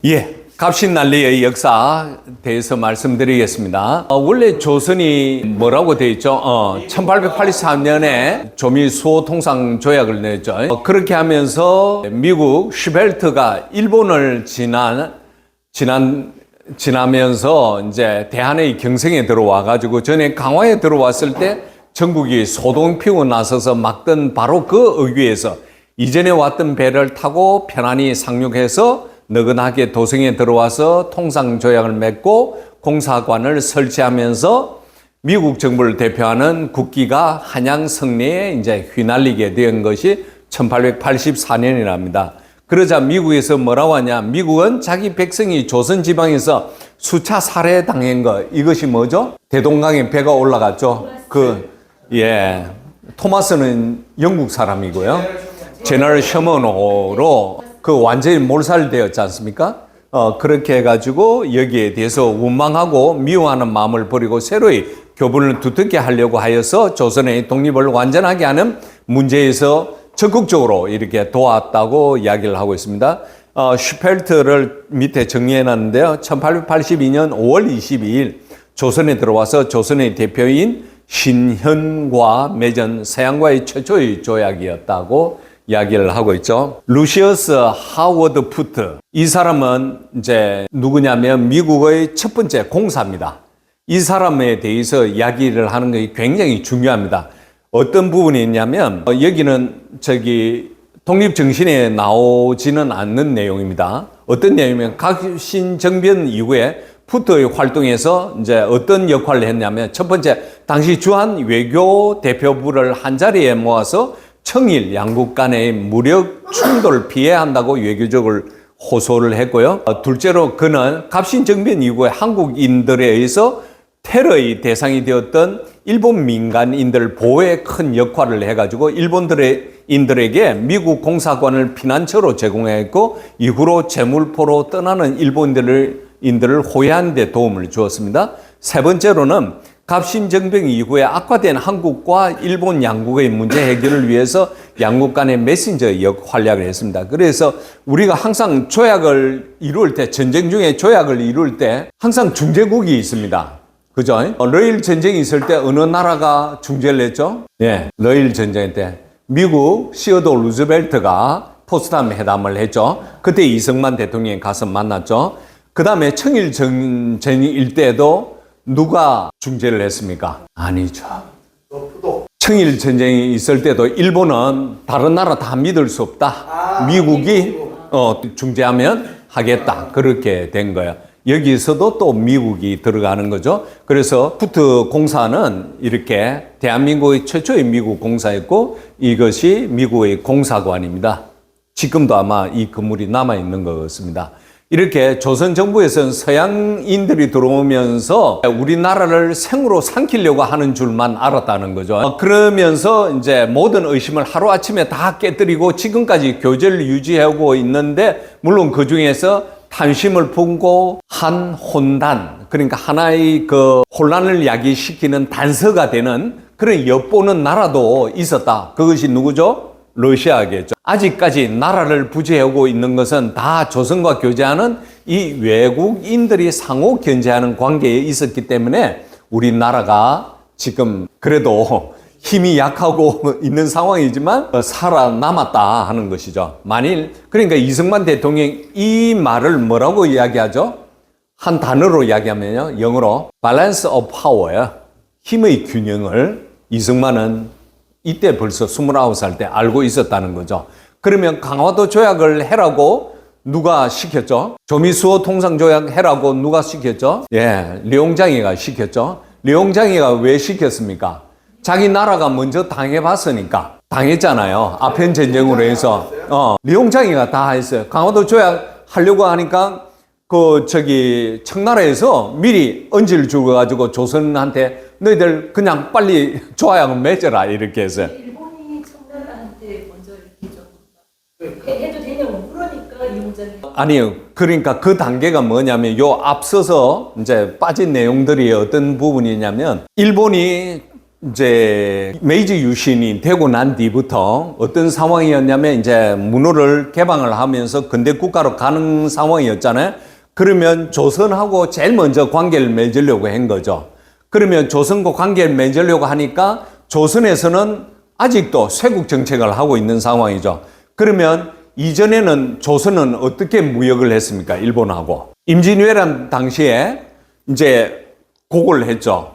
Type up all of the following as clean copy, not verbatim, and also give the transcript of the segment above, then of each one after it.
예, 갑신난리의 역사 대해서 말씀드리겠습니다. 원래 조선이 뭐라고 되어 있죠? 1883년에 조미수호 통상조약을 냈죠. 그렇게 하면서 미국 슈벨트가 일본을 지나면서 이제 대한의 경성에 들어와 가지고 전에 강화에 들어왔을 때 전국이 소동 피고 나서서 막던 바로 그 의귀에서 이전에 왔던 배를 타고 편안히 상륙해서 너그나게 도성에 들어와서 통상조약을 맺고 공사관을 설치하면서 미국 정부를 대표하는 국기가 한양 성내에 이제 휘날리게 된 것이 1884년이랍니다. 그러자 미국에서 뭐라고 하냐? 미국은 자기 백성이 조선 지방에서 수차 살해당한 거, 이것이 뭐죠? 대동강에 배가 올라갔죠. 토마스는 영국 사람이고요. 제너럴 셔먼호로 완전히 몰살되었지 않습니까? 그렇게 해가지고 여기에 대해서 원망하고 미워하는 마음을 버리고 새로이 교분을 두텁게 하려고 하여서 조선의 독립을 완전하게 하는 문제에서 적극적으로 이렇게 도왔다고 이야기를 하고 있습니다. 슈펠트를 밑에 정리해놨는데요. 1882년 5월 22일 조선에 들어와서 조선의 대표인 신현과 맺은 서양과의 최초의 조약이었다고 이야기를 하고 있죠. 루시어스 하워드 푸트. 이 사람은 이제 누구냐면 미국의 첫 번째 공사입니다. 이 사람에 대해서 이야기를 하는 것이 굉장히 중요합니다. 어떤 부분이 있냐면 여기는 독립정신에 나오지는 않는 내용입니다. 어떤 내용이면 각신정변 이후에 푸트의 활동에서 이제 어떤 역할을 했냐면 첫 번째, 당시 주한 외교 대표부를 한자리에 모아서 청일 양국 간의 무력 충돌을 피해야 한다고 외교적으로 호소를 했고요. 둘째로 그는 갑신정변 이후에 한국인들에 의해서 테러의 대상이 되었던 일본 민간인들 보호에 큰 역할을 해가지고 일본인들에게 미국 공사관을 피난처로 제공했고 이후로 제물포로 떠나는 일본인들을 호위하는 데 도움을 주었습니다. 세 번째로는 갑신정변 이후에 악화된 한국과 일본 양국의 문제 해결을 위해서 양국 간의 메신저 활약을 했습니다. 그래서 우리가 항상 조약을 이룰 때, 전쟁 중에 조약을 이룰 때 항상 중재국이 있습니다. 그죠? 러일 전쟁이 있을 때 어느 나라가 중재를 했죠? 네, 러일 전쟁 때 미국 시어도 루즈벨트가 포츠담 회담을 했죠. 그때 이승만 대통령이 가서 만났죠. 그 다음에 청일 전쟁일 때도 누가 중재를 했습니까? 아니죠. 청일 전쟁이 있을 때도 일본은 다른 나라 다 믿을 수 없다. 미국이 중재하면 하겠다. 그렇게 된 거예요. 여기서도 또 미국이 들어가는 거죠. 그래서 푸트 공사는 이렇게 대한민국의 최초의 미국 공사였고 이것이 미국의 공사관입니다. 지금도 아마 이 건물이 남아있는 것 같습니다. 이렇게 조선 정부에서는 서양인들이 들어오면서 우리나라를 생으로 삼키려고 하는 줄만 알았다는 거죠. 그러면서 이제 모든 의심을 하루아침에 다 깨뜨리고 지금까지 교제를 유지하고 있는데 물론 그 중에서 탐심을 품고 한 혼단, 그러니까 하나의 그 혼란을 야기시키는 단서가 되는 그런 엿보는 나라도 있었다. 그것이 누구죠? 러시아겠죠. 아직까지 나라를 부지하고 있는 것은 다 조선과 교제하는 이 외국인들이 상호 견제하는 관계에 있었기 때문에 우리나라가 지금 그래도 힘이 약하고 있는 상황이지만 살아남았다 하는 것이죠. 그러니까 이승만 대통령이 이 말을 뭐라고 이야기하죠? 한 단어로 이야기하면요. 영어로 balance of power예요. 힘의 균형을 이승만은 이때 벌써 29살 때 알고 있었다는 거죠. 그러면 강화도 조약을 해라고 누가 시켰죠? 조미수호 통상조약 해라고 누가 시켰죠? 류용장이가 시켰죠. 류용장이가 왜 시켰습니까? 자기 나라가 먼저 당해봤으니까. 당했잖아요. 아편 전쟁으로 해서. 류용장이가 다 했어요. 강화도 조약 하려고 하니까 청나라에서 미리 언지를 주고가지고 조선한테 너희들 그냥 빨리 조약을 맺어라 이렇게 했어요. 일본이 청나라한테 먼저 이렇게 해도 되냐고 물으니까 류용장이 아니요. 그러니까 그 단계가 뭐냐면 앞서서 이제 빠진 내용들이 어떤 부분이냐면 일본이 이제 메이지 유신이 되고 난 뒤부터 어떤 상황이었냐면 이제 문호를 개방을 하면서 근대 국가로 가는 상황이었잖아요. 그러면 조선하고 제일 먼저 관계를 맺으려고 한 거죠. 그러면 조선과 관계를 맺으려고 하니까 조선에서는 아직도 쇄국 정책을 하고 있는 상황이죠. 그러면 이전에는 조선은 어떻게 무역을 했습니까? 일본하고. 임진왜란 당시에 이제 고걸 했죠.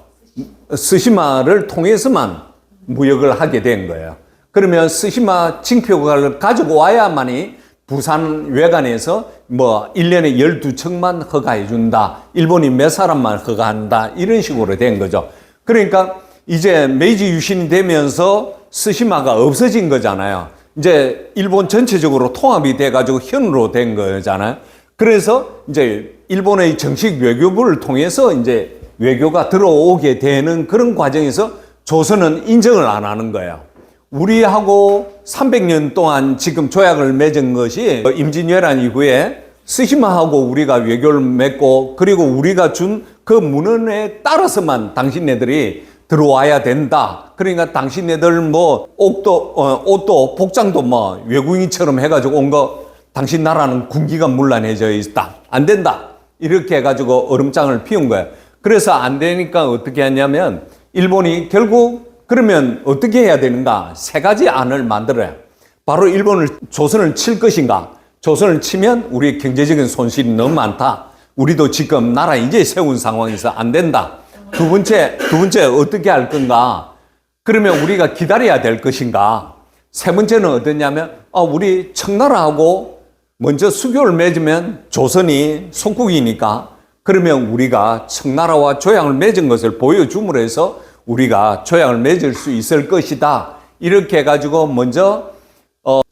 스시마를 통해서만 무역을 하게 된 거예요. 그러면 스시마 징표를 가지고 와야만이 부산 외관에서 뭐 1년에 12척만 허가해 준다. 일본이 몇 사람만 허가한다. 이런 식으로 된 거죠. 그러니까 이제 메이지 유신이 되면서 스시마가 없어진 거잖아요. 이제 일본 전체적으로 통합이 돼가지고 현으로 된 거잖아요. 그래서 이제 일본의 정식 외교부를 통해서 이제 외교가 들어오게 되는 그런 과정에서 조선은 인정을 안 하는 거예요. 우리하고 300년 동안 지금 조약을 맺은 것이 임진왜란 이후에 스시마하고 우리가 외교를 맺고 그리고 우리가 준 그 문헌에 따라서만 당신네들이 들어와야 된다. 그러니까 당신네들 뭐 옷도 복장도 뭐 외국인처럼 해가지고 온 거 당신 나라는 군기가 문란해져 있다. 안 된다. 이렇게 해가지고 얼음장을 피운 거예요. 그래서 안 되니까 어떻게 했냐면 일본이 결국 그러면 어떻게 해야 되는가? 세 가지 안을 만들어요. 바로 조선을 칠 것인가? 조선을 치면 우리 경제적인 손실이 너무 많다. 우리도 지금 나라 이제 세운 상황에서 안 된다. 두 번째 어떻게 할 건가? 그러면 우리가 기다려야 될 것인가? 세 번째는 어떠냐면 우리 청나라하고 먼저 수교를 맺으면 조선이 속국이니까 그러면 우리가 청나라와 조약을 맺은 것을 보여줌으로 해서 우리가 조약을 맺을 수 있을 것이다. 이렇게 해가지고 먼저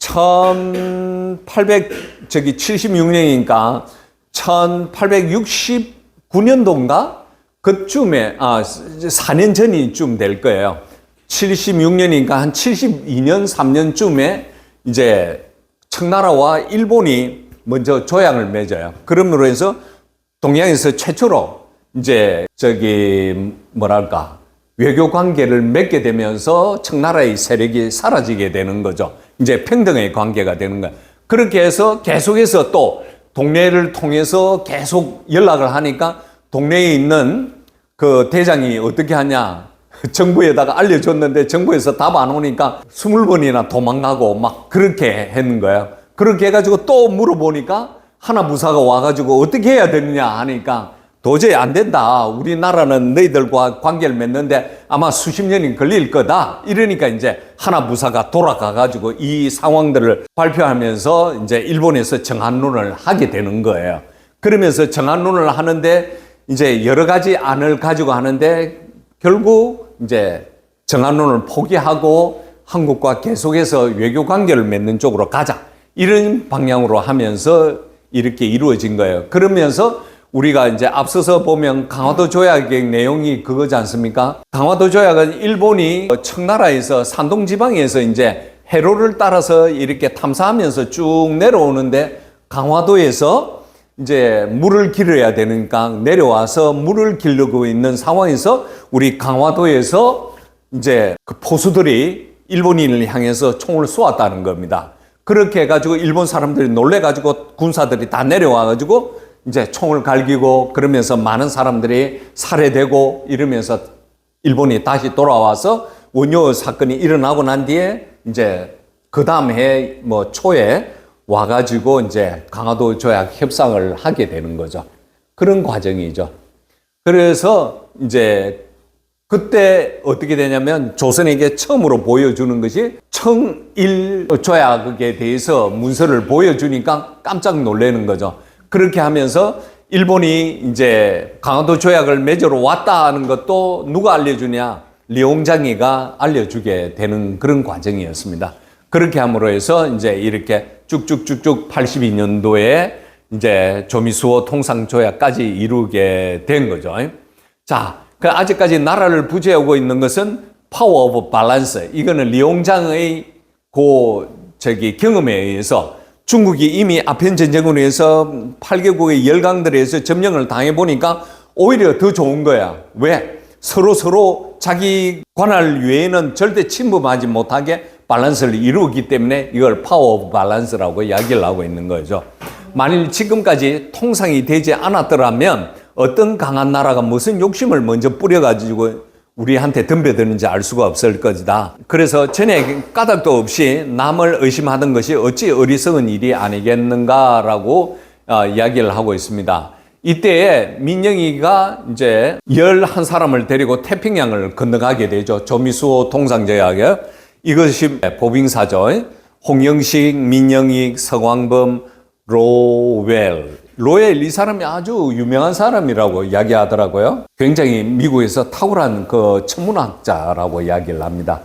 1876년이니까 1869년도인가? 그쯤에 4년 전이쯤 될 거예요. 76년이니까 한 72년 3년쯤에 이제 청나라와 일본이 먼저 조약을 맺어요. 그러므로 해서 동양에서 최초로 이제 외교 관계를 맺게 되면서 청나라의 세력이 사라지게 되는 거죠. 이제 평등의 관계가 되는 거예요. 그렇게 해서 계속해서 또 동네를 통해서 계속 연락을 하니까 동네에 있는 그 대장이 어떻게 하냐. 정부에다가 알려줬는데 정부에서 답 안 오니까 20번이나 도망가고 막 그렇게 했는 거예요. 그렇게 해가지고 또 물어보니까 하나 부사가 와가지고 어떻게 해야 되느냐 하니까 도저히 안 된다. 우리나라는 너희들과 관계를 맺는데 아마 수십 년이 걸릴 거다. 이러니까 이제 하나 부사가 돌아가가지고 이 상황들을 발표하면서 이제 일본에서 정한론을 하게 되는 거예요. 그러면서 정한론을 하는데 이제 여러 가지 안을 가지고 하는데 결국 이제 정한론을 포기하고 한국과 계속해서 외교 관계를 맺는 쪽으로 가자. 이런 방향으로 하면서 이렇게 이루어진 거예요. 그러면서 우리가 이제 앞서서 보면 강화도 조약의 내용이 그거지 않습니까? 강화도 조약은 일본이 청나라에서 산동 지방에서 이제 해로를 따라서 이렇게 탐사하면서 쭉 내려오는데 강화도에서 이제 물을 길어야 되니까 내려와서 물을 기르고 있는 상황에서 우리 강화도에서 이제 그 포수들이 일본인을 향해서 총을 쏘았다는 겁니다. 그렇게 해가지고 일본 사람들이 놀래가지고 군사들이 다 내려와가지고 이제 총을 갈기고 그러면서 많은 사람들이 살해되고 이러면서 일본이 다시 돌아와서 원효 사건이 일어나고 난 뒤에 이제 그 다음 해 초에 와가지고 이제 강화도 조약 협상을 하게 되는 거죠. 그런 과정이죠. 그래서 이제 그때 어떻게 되냐면 조선에게 처음으로 보여주는 것이 청일 조약에 대해서 문서를 보여주니까 깜짝 놀라는 거죠. 그렇게 하면서 일본이 이제 강화도 조약을 맺으러 왔다는 것도 누가 알려주냐? 리옹장이가 알려주게 되는 그런 과정이었습니다. 그렇게 함으로 해서 이제 이렇게 쭉쭉쭉쭉 82년도에 이제 조미수호 통상조약까지 이루게 된 거죠. 자, 아직까지 나라를 부재하고 있는 것은 파워 오브 밸런스. 이거는 리옹장의 경험에 의해서 중국이 이미 아편 전쟁으로 해서 8개국의 열강들에 서 점령을 당해 보니까 오히려 더 좋은 거야. 왜? 서로 자기 관할 외에는 절대 침범하지 못하게 밸런스를 이루기 때문에 이걸 파워 오브 밸런스라고 이야기를 하고 있는 거죠. 만일 지금까지 통상이 되지 않았더라면 어떤 강한 나라가 무슨 욕심을 먼저 뿌려가지고 우리한테 덤벼드는지 알 수가 없을 것이다. 그래서 전에 까닭도 없이 남을 의심하던 것이 어찌 어리석은 일이 아니겠는가라고 이야기를 하고 있습니다. 이때에 민영이가 이제 11사람을 데리고 태평양을 건너가게 되죠. 조미수호 통상제약에. 이것이 보빙사죠. 홍영식, 민영익, 서광범, 로웰 이 사람이 아주 유명한 사람이라고 이야기하더라고요. 굉장히 미국에서 탁월한 그 천문학자라고 이야기를 합니다.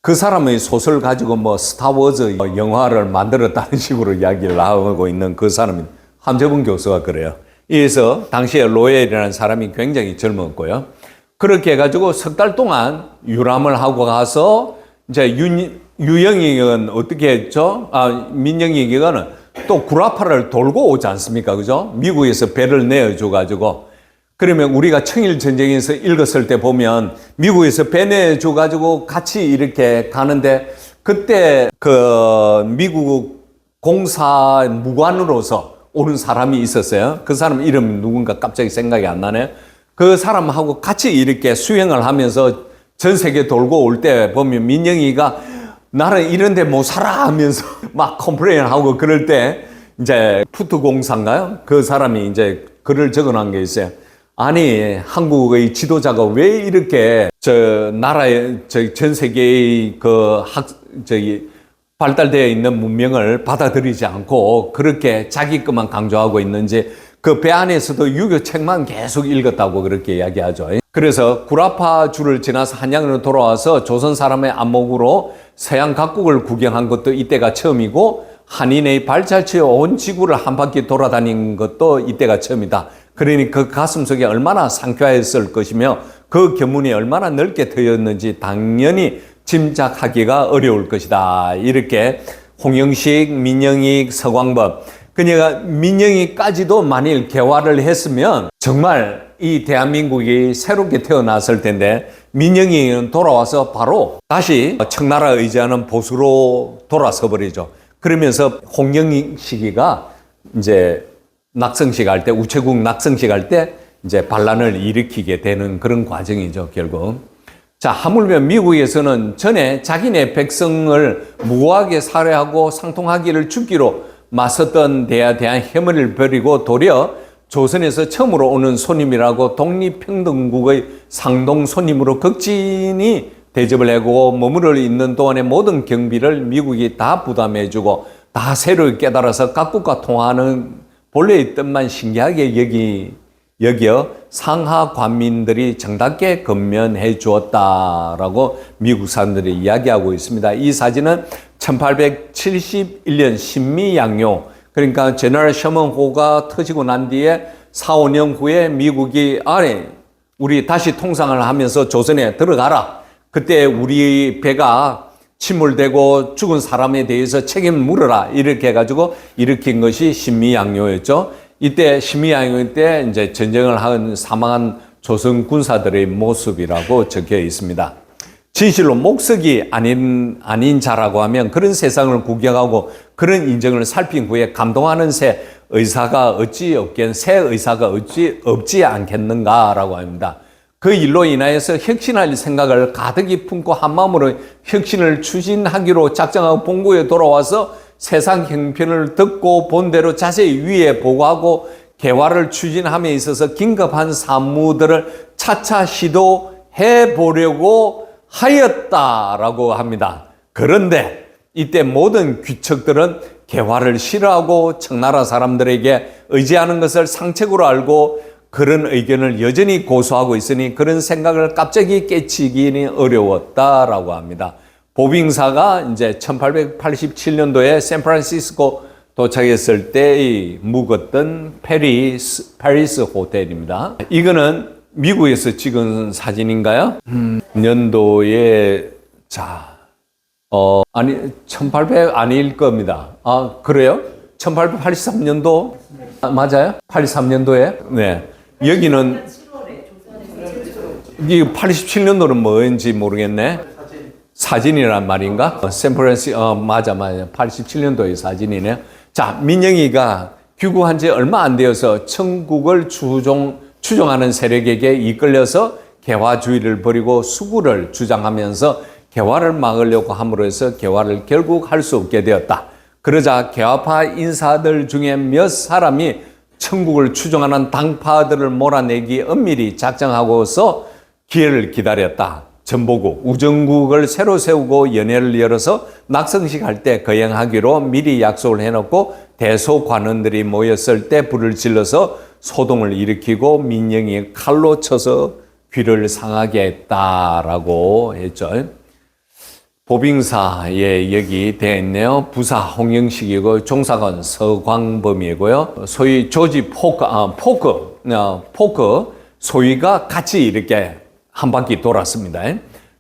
그 사람의 소설 가지고 뭐 스타워즈 영화를 만들었다는 식으로 이야기를 하고 있는 그 사람이 함재범 교수가 그래요. 그래서 당시에 로웰이라는 사람이 굉장히 젊었고요. 그렇게 해가지고 석 달 동안 유람을 하고 가서 이제 유영익은 어떻게 했죠? 민영익은 또 구라파를 돌고 오지 않습니까? 그죠? 미국에서 배를 내어줘가지고. 그러면 우리가 청일전쟁에서 읽었을 때 보면 미국에서 배 내어줘가지고 같이 이렇게 가는데 그때 그 미국 공사 무관으로서 오는 사람이 있었어요. 그 사람 이름 누군가 갑자기 생각이 안 나네요. 그 사람하고 같이 이렇게 수행을 하면서 전 세계 돌고 올 때 보면 민영이가 나는 이런 데 못 살아 하면서 막 컴플레인 하고 그럴 때 이제 푸트공사인가요? 그 사람이 이제 글을 적어 놓은 게 있어요. 아니, 한국의 지도자가 왜 이렇게 전 세계의 발달되어 있는 문명을 받아들이지 않고 그렇게 자기 것만 강조하고 있는지 그 배 안에서도 유교책만 계속 읽었다고 그렇게 이야기하죠. 그래서 구라파 주를 지나서 한양으로 돌아와서 조선 사람의 안목으로 서양 각국을 구경한 것도 이때가 처음이고 한인의 발자취에 온 지구를 한 바퀴 돌아다닌 것도 이때가 처음이다. 그러니 그 가슴속에 얼마나 상쾌했을 것이며 그 견문이 얼마나 넓게 트였는지 당연히 짐작하기가 어려울 것이다. 이렇게 홍영식, 민영익, 서광범 그녀가 민영이까지도 만일 개화를 했으면 정말 이 대한민국이 새롭게 태어났을 텐데 민영이는 돌아와서 바로 다시 청나라 의지하는 보수로 돌아서 버리죠. 그러면서 홍영식이가 이제 낙성식 할 때 우체국 낙성식 할 때 이제 반란을 일으키게 되는 그런 과정이죠, 결국. 자, 하물며 미국에서는 전에 자기네 백성을 무고하게 살해하고 상통하기를 죽기로 맞섰던 데에 대한 해머를 버리고 도리어 조선에서 처음으로 오는 손님이라고 독립평등국의 상동 손님으로 극진히 대접을 하고 머무르 있는 동안의 모든 경비를 미국이 다 부담해주고 다 새로 깨달아서 각국과 통화하는 본래의 뜻만 신기하게 여기어 상하 관민들이 정답게 건면해 주었다라고 미국 사람들이 이야기하고 있습니다. 이 사진은 1871년 신미양요, 그러니까 제너럴 셔먼호가 터지고 난 뒤에 4, 5년 후에 미국이 우리 다시 통상을 하면서 조선에 들어가라. 그때 우리 배가 침몰되고 죽은 사람에 대해서 책임을 물어라. 이렇게 해가지고 일으킨 것이 신미양요였죠. 이때 신미양요 때 이제 전쟁을 한 사망한 조선 군사들의 모습이라고 적혀 있습니다. 진실로 목석이 아닌 자라고 하면 그런 세상을 구경하고 그런 인정을 살핀 후에 감동하는 새 의사가 어찌 없지 않겠는가라고 합니다. 그 일로 인하여서 혁신할 생각을 가득히 품고 한마음으로 혁신을 추진하기로 작정하고 본국에 돌아와서 세상 형편을 듣고 본대로 자세히 위에 보고하고 개화를 추진함에 있어서 긴급한 사무들을 차차 시도해 보려고 하였다라고 합니다. 그런데 이때 모든 귀척들은 개화를 싫어하고 청나라 사람들에게 의지하는 것을 상책으로 알고 그런 의견을 여전히 고수하고 있으니 그런 생각을 갑자기 깨치기는 어려웠다라고 합니다. 보빙사가 이제 1887년도에 샌프란시스코 도착했을 때의 묵었던 페리스 호텔입니다. 이거는 미국에서 찍은 사진인가요? 년도에 1800 아닐 겁니다. 아, 그래요? 1883년도 맞아요? 83년도에? 네. 여기는 이 87년도는 뭔지 모르겠네. 사진이란 말인가? 맞아. 87년도의 사진이네요. 자, 민영이가 귀국한 지 얼마 안 되어서 천국을 추종하는 세력에게 이끌려서 개화주의를 버리고 수구를 주장하면서 개화를 막으려고 함으로 해서 개화를 결국 할 수 없게 되었다. 그러자 개화파 인사들 중에 몇 사람이 천국을 추종하는 당파들을 몰아내기 엄밀히 작정하고서 기회를 기다렸다. 전보국, 우정국을 새로 세우고 연회를 열어서 낙성식 할 때 거행하기로 미리 약속을 해놓고 대소관원들이 모였을 때 불을 질러서 소동을 일으키고 민영이 칼로 쳐서 귀를 상하게 했다라고 했죠. 보빙사에 여기 되어 있네요. 부사 홍영식이고 종사관 서광범이고요. 소위 조지 포크 소위가 같이 이렇게 한 바퀴 돌았습니다.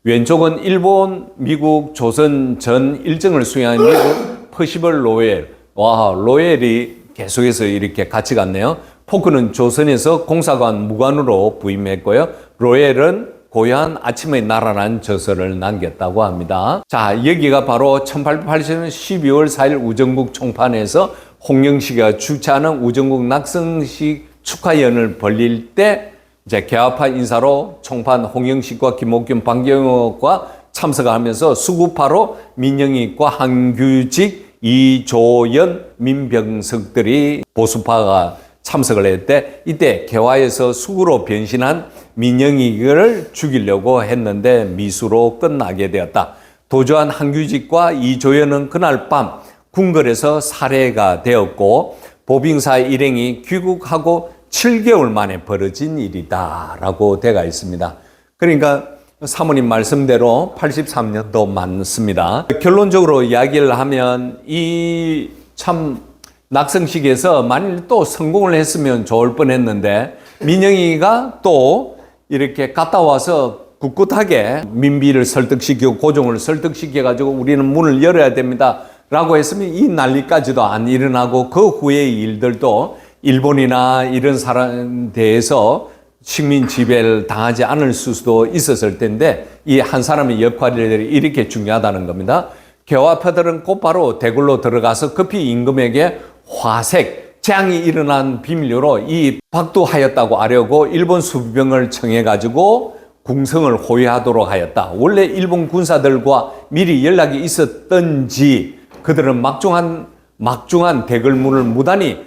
왼쪽은 일본, 미국, 조선 전 일정을 수행한 미국 퍼시벌 로엘. 와, 로엘이 계속해서 이렇게 같이 갔네요. 포크는 조선에서 공사관 무관으로 부임했고요. 로엘은 고요한 아침의 나라라는 저서를 남겼다고 합니다. 자, 여기가 바로 1880년 12월 4일 우정국 총판에서 홍영식이가 주최하는 우정국 낙성식 축하연을 벌릴 때 이제 개화파 인사로 총판 홍영식과 김옥균, 방경호가 참석하면서 수구파로 민영익과 한규직, 이조연, 민병석들이 보수파가 참석을 했대. 이때 개화에서 수구로 변신한 민영익을 죽이려고 했는데 미수로 끝나게 되었다. 도주한 한규직과 이조연은 그날 밤 궁궐에서 살해가 되었고 보빙사 일행이 귀국하고 7개월 만에 벌어진 일이다라고 되어 있습니다. 그러니까 사모님 말씀대로 83년도 맞습니다. 결론적으로 이야기를 하면 이 참 낙성식에서 만일 또 성공을 했으면 좋을 뻔했는데 민영이가 또 이렇게 갔다 와서 꿋꿋하게 민비를 설득시키고 고종을 설득시켜가지고 우리는 문을 열어야 됩니다 라고 했으면 이 난리까지도 안 일어나고 그 후의 일들도 일본이나 이런 사람에 대해서 식민 지배를 당하지 않을 수도 있었을 텐데 이 한 사람의 역할이 이렇게 중요하다는 겁니다. 개화파들은 곧바로 대굴로 들어가서 급히 임금에게 화색, 재앙이 일어난 비밀로 이 박두하였다고 아려고 일본 수비병을 청해가지고 궁성을 호위하도록 하였다. 원래 일본 군사들과 미리 연락이 있었던지 그들은 막중한 대궐문을 무단히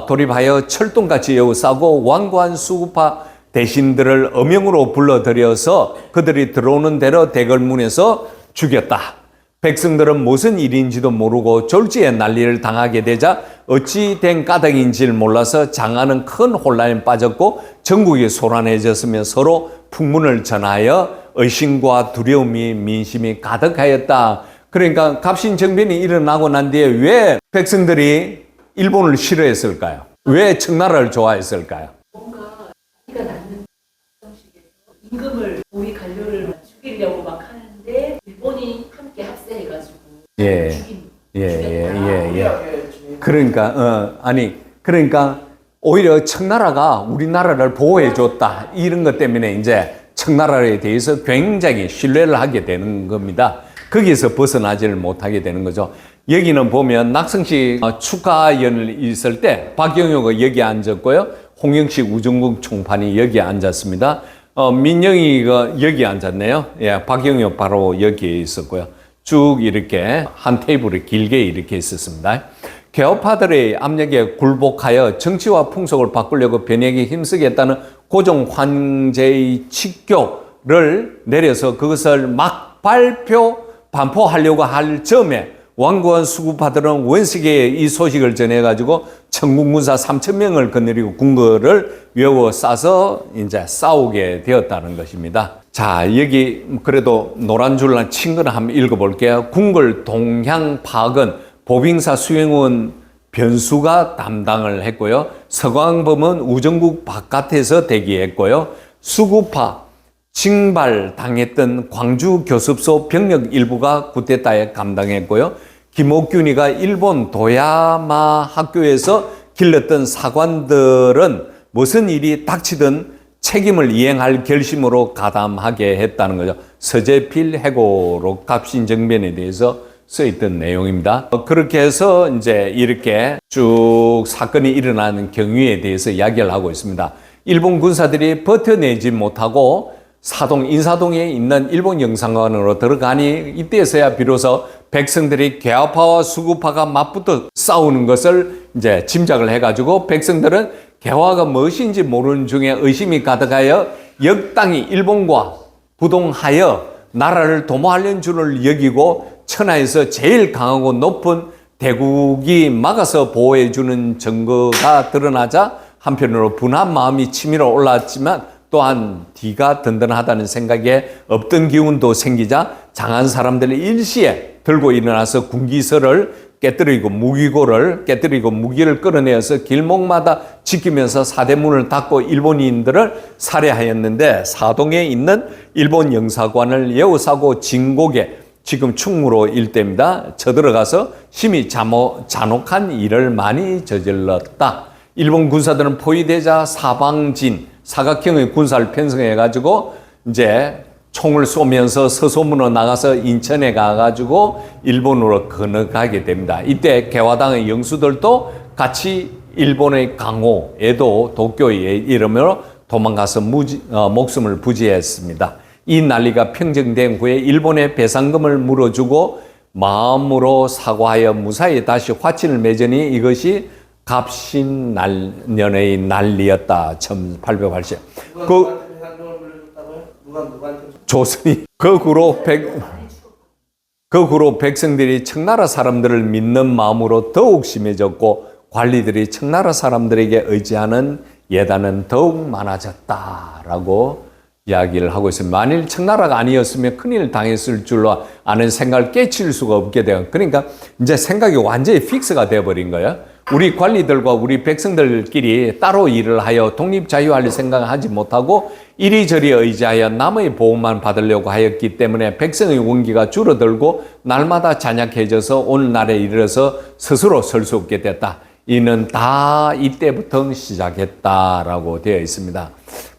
돌입하여 철동같이 에워싸고 완고한 수구파 대신들을 엄영으로 불러들여서 그들이 들어오는 대로 대궐문에서 죽였다. 백성들은 무슨 일인지도 모르고 졸지에 난리를 당하게 되자 어찌 된 까닭인지를 몰라서 장안은 큰 혼란에 빠졌고 전국이 소란해졌으며 서로 풍문을 전하여 의심과 두려움이 민심이 가득하였다. 그러니까 갑신정변이 일어나고 난 뒤에 왜 백성들이 일본을 싫어했을까요? 왜 청나라를 좋아했을까요? 뭔가 피가 나는 정식에서 임금을 고위 관료를 죽이려고 막 하는데 일본이 함께 합세해가지고 죽였다. 그러니까 오히려 청나라가 우리나라를 보호해줬다 이런 것 때문에 이제 청나라에 대해서 굉장히 신뢰를 하게 되는 겁니다. 거기에서 벗어나지를 못하게 되는 거죠. 여기는 보면 낙성식 축하연을 있을 때 박영효가 여기 앉았고요. 홍영식 우정국 총판이 여기 앉았습니다. 민영이가 여기 앉았네요. 예, 박영효 바로 여기에 있었고요. 쭉 이렇게 한 테이블에 길게 이렇게 있었습니다. 개업파들의 압력에 굴복하여 정치와 풍속을 바꾸려고 변혁에 힘쓰겠다는 고종 황제의 칙교를 내려서 그것을 막 반포하려고 할 즈음에 완고한 수구파들은 원식에 이 소식을 전해가지고 청군군사 3,000명을 거느리고 궁궐을 외워 싸서 이제 싸우게 되었다는 것입니다. 자, 여기 그래도 노란 줄로 친 거를 한번 읽어볼게요. 궁궐 동향 파악은 보빙사 수행원 변수가 담당을 했고요. 서광범은 우정국 바깥에서 대기했고요. 수구파 징발당했던 광주 교습소 병력 일부가 쿠데타에 감당했고요. 김옥균이가 일본 도야마 학교에서 길렀던 사관들은 무슨 일이 닥치든 책임을 이행할 결심으로 가담하게 했다는 거죠. 서재필 해고로 갑신정변에 대해서 써있던 내용입니다. 그렇게 해서 이제 이렇게 쭉 사건이 일어나는 경위에 대해서 이야기를 하고 있습니다. 일본 군사들이 버텨내지 못하고 인사동에 있는 일본 영사관으로 들어가니 이때서야 비로소 백성들이 개화파와 수구파가 맞붙어 싸우는 것을 이제 짐작을 해가지고 백성들은 개화가 무엇인지 모르는 중에 의심이 가득하여 역당이 일본과 부동하여 나라를 도모하려는 줄을 여기고 천하에서 제일 강하고 높은 대국이 막아서 보호해주는 증거가 드러나자 한편으로 분한 마음이 치밀어 올라왔지만 또한 뒤가 든든하다는 생각에 없던 기운도 생기자 장한 사람들이 일시에 들고 일어나서 군기설을 깨뜨리고 무기를 끌어내어서 길목마다 지키면서 사대문을 닫고 일본인들을 살해하였는데 사동에 있는 일본 영사관을 예우사고 진곡에 지금 충무로 일대입니다. 쳐들어가서 심히 잔혹한 일을 많이 저질렀다. 일본 군사들은 포위되자 사각형의 군사를 편성해가지고 이제 총을 쏘면서 서소문으로 나가서 인천에 가가지고 일본으로 건너가게 됩니다. 이때 개화당의 영수들도 같이 일본의 강호, 에도, 도쿄의 이름으로 도망가서 목숨을 부지했습니다. 이 난리가 평정된 후에 일본에 배상금을 물어주고 마음으로 사과하여 무사히 다시 화친을 맺으니 이것이 갑신년의 난리였다. 1880. 조선이 그 후로 백성들이 청나라 사람들을 믿는 마음으로 더욱 심해졌고 관리들이 청나라 사람들에게 의지하는 예단은 더욱 많아졌다라고 이야기를 하고 있습니다. 만일 청나라가 아니었으면 큰일 당했을 줄로 아는 생각을 깨칠 수가 없게 돼요. 그러니까 이제 생각이 완전히 픽스가 되어버린 거예요. 우리 관리들과 우리 백성들끼리 따로 일을 하여 독립자유할 생각을 하지 못하고 이리저리 의지하여 남의 보호만 받으려고 하였기 때문에 백성의 원기가 줄어들고 날마다 잔약해져서 오늘날에 이르러서 스스로 설 수 없게 됐다. 이는 다 이때부터 시작했다라고 되어 있습니다.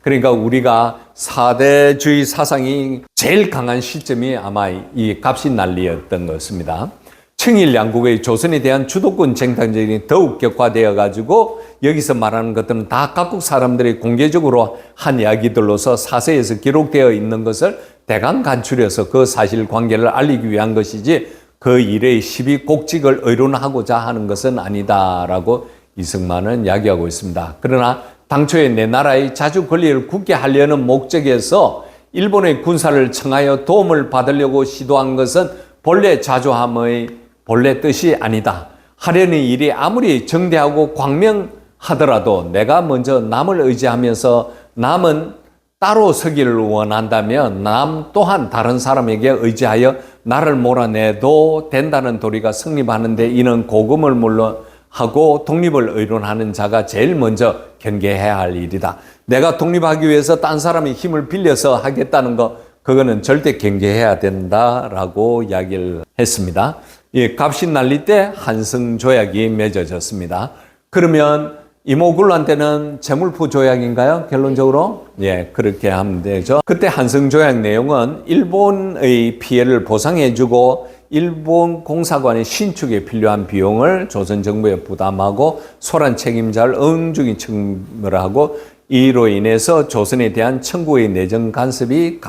그러니까 우리가 사대주의 사상이 제일 강한 시점이 아마 이 갑신난리였던 것입니다. 청일 양국의 조선에 대한 주도권 쟁탈전이 더욱 격화되어 가지고 여기서 말하는 것들은 다 각국 사람들이 공개적으로 한 이야기들로서 사서에서 기록되어 있는 것을 대강 간추려서 그 사실관계를 알리기 위한 것이지 그 일의 시비곡직을 의논하고자 하는 것은 아니다라고 이승만은 이야기하고 있습니다. 그러나 당초에 내 나라의 자주 권리를 굳게 하려는 목적에서 일본의 군사를 청하여 도움을 받으려고 시도한 것은 본래 자조함의 본래 뜻이 아니다. 하려는 일이 아무리 정대하고 광명하더라도 내가 먼저 남을 의지하면서 남은 따로 서기를 원한다면 남 또한 다른 사람에게 의지하여 나를 몰아내도 된다는 도리가 성립하는데 이는 고금을 물론 하고 독립을 의논하는 자가 제일 먼저 경계해야 할 일이다. 내가 독립하기 위해서 딴 사람의 힘을 빌려서 하겠다는 거 그거는 절대 경계해야 된다라고 이야기를 했습니다. 이 갑신난리 때 한성조약이 맺어졌습니다. 그러면 이모굴란때는 재물포 조약인가요? 결론적으로? 예, 그렇게 하면 되죠. 그때 한성조약 내용은 일본의 피해를 보상해주고 일본 공사관의 신축에 필요한 비용을 조선 정부에 부담하고 소란 책임자를 엄중히 청구를 하고 이로 인해서 조선에 대한 청구의 내정 간섭이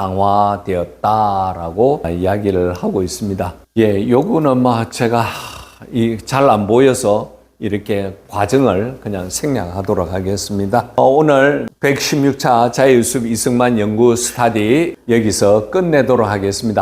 강화되었다라고 이야기를 하고 있습니다. 예, 요거는 제가 잘 안 보여서 이렇게 과정을 그냥 생략하도록 하겠습니다. 오늘 116차 자유숲 이승만 연구 스터디 여기서 끝내도록 하겠습니다.